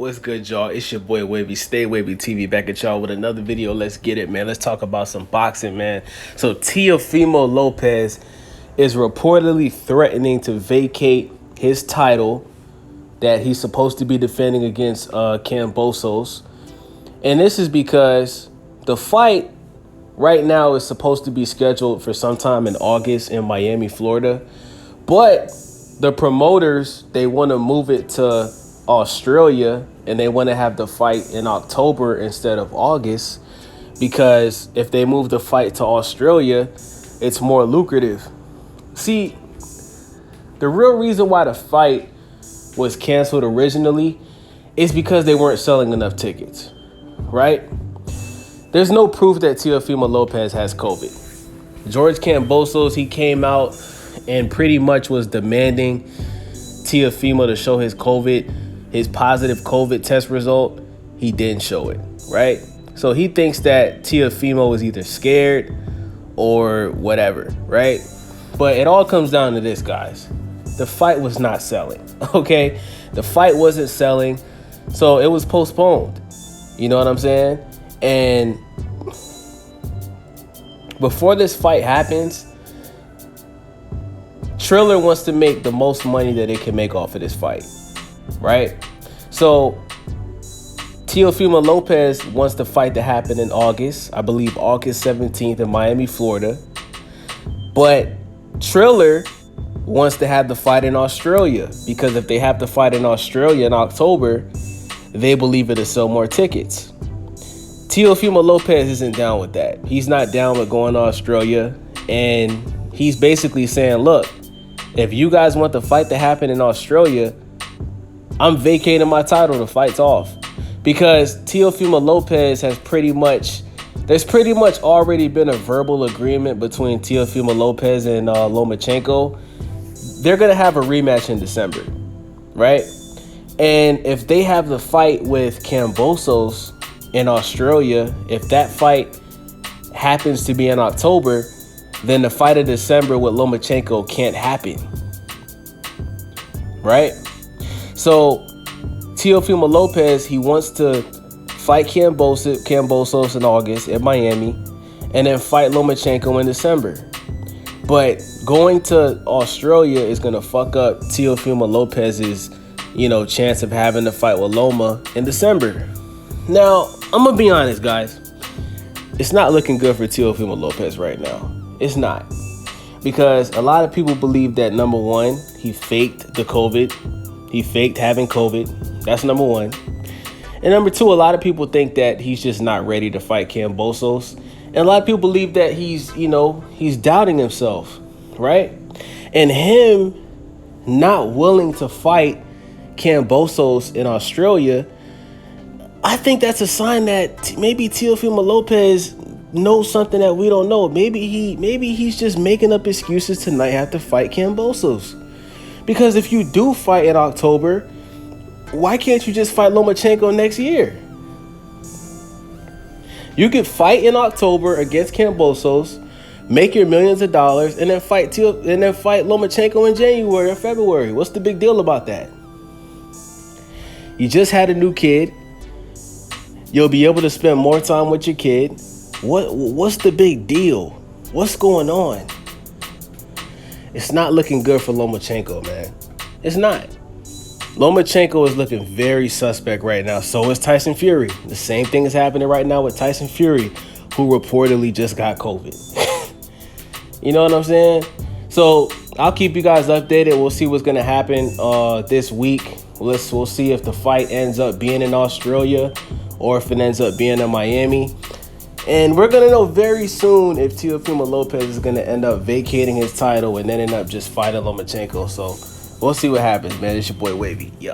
What's good, y'all? It's your boy Wavy, Stay Wavy TV, back at y'all with another video. Let's get it, man. Let's talk about some boxing, man. So Teofimo Lopez is reportedly threatening to vacate his title that he's supposed to be defending against Kambosos. And this is because the fight right now is supposed to be scheduled for sometime in August in Miami, Florida. But the promoters, they want to move it to Australia, and they want to have the fight in October instead of August, because if they move the fight to Australia, it's more lucrative. See, the real reason why the fight was canceled originally is because they weren't selling enough tickets, right? There's no proof that Teofimo Lopez has COVID. George Kambosos, he came out and pretty much was demanding Teofimo to show his positive COVID test result. He didn't show it, right? So he thinks that Teofimo was either scared or whatever, right? But it all comes down to this, guys. The fight was not selling, okay? The fight wasn't selling, so it was postponed. You know what I'm saying? And before this fight happens, Triller wants to make the most money that it can make off of this fight, right? So Teofimo Lopez wants the fight to happen in August, I believe August 17th in Miami, Florida. But Triller wants to have the fight in Australia, because if they have the fight in Australia in October, they believe it'll sell more tickets. Teofimo Lopez isn't down with that. He's not down with going to Australia, and he's basically saying, look, if you guys want the fight to happen in Australia, I'm vacating my title. The fight's off. Because Teofimo Lopez has there's pretty much already been a verbal agreement between Teofimo Lopez and Lomachenko. They're going to have a rematch in December, right? And if they have the fight with Kambosos in Australia, if that fight happens to be in October, then the fight in December with Lomachenko can't happen, right? So Teofimo Lopez, he wants to fight Kambosos in August in Miami, and then fight Lomachenko in December. But going to Australia is going to fuck up Teofimo Lopez's, chance of having the fight with Loma in December. Now, I'm going to be honest, guys. It's not looking good for Teofimo Lopez right now. It's not. Because a lot of people believe that, number one, he faked the COVID. He faked having COVID. That's number one. And number two, a lot of people think that he's just not ready to fight Kambosos. And a lot of people believe that he's doubting himself, right? And him not willing to fight Kambosos in Australia, I think that's a sign that maybe Teofimo Lopez knows something that we don't know. Maybe he's just making up excuses to not have to fight Kambosos. Because if you do fight in October, why can't you just fight Lomachenko next year? You could fight in October against Kambosos, make your millions of dollars, and then fight Lomachenko in January or February. What's the big deal about that? You just had a new kid. You'll be able to spend more time with your kid. What's the big deal? What's going on? It's not looking good for Lomachenko, man. It's not. Lomachenko is looking very suspect right now. So is Tyson Fury. The same thing is happening right now with Tyson Fury, who reportedly just got COVID. You know what I'm saying? So I'll keep you guys updated. We'll see what's going to happen this week. We'll see if the fight ends up being in Australia or if it ends up being in Miami. And we're going to know very soon if Teofimo Lopez is going to end up vacating his title and then end up just fighting Lomachenko. So we'll see what happens, man. It's your boy Wavy. Yeah.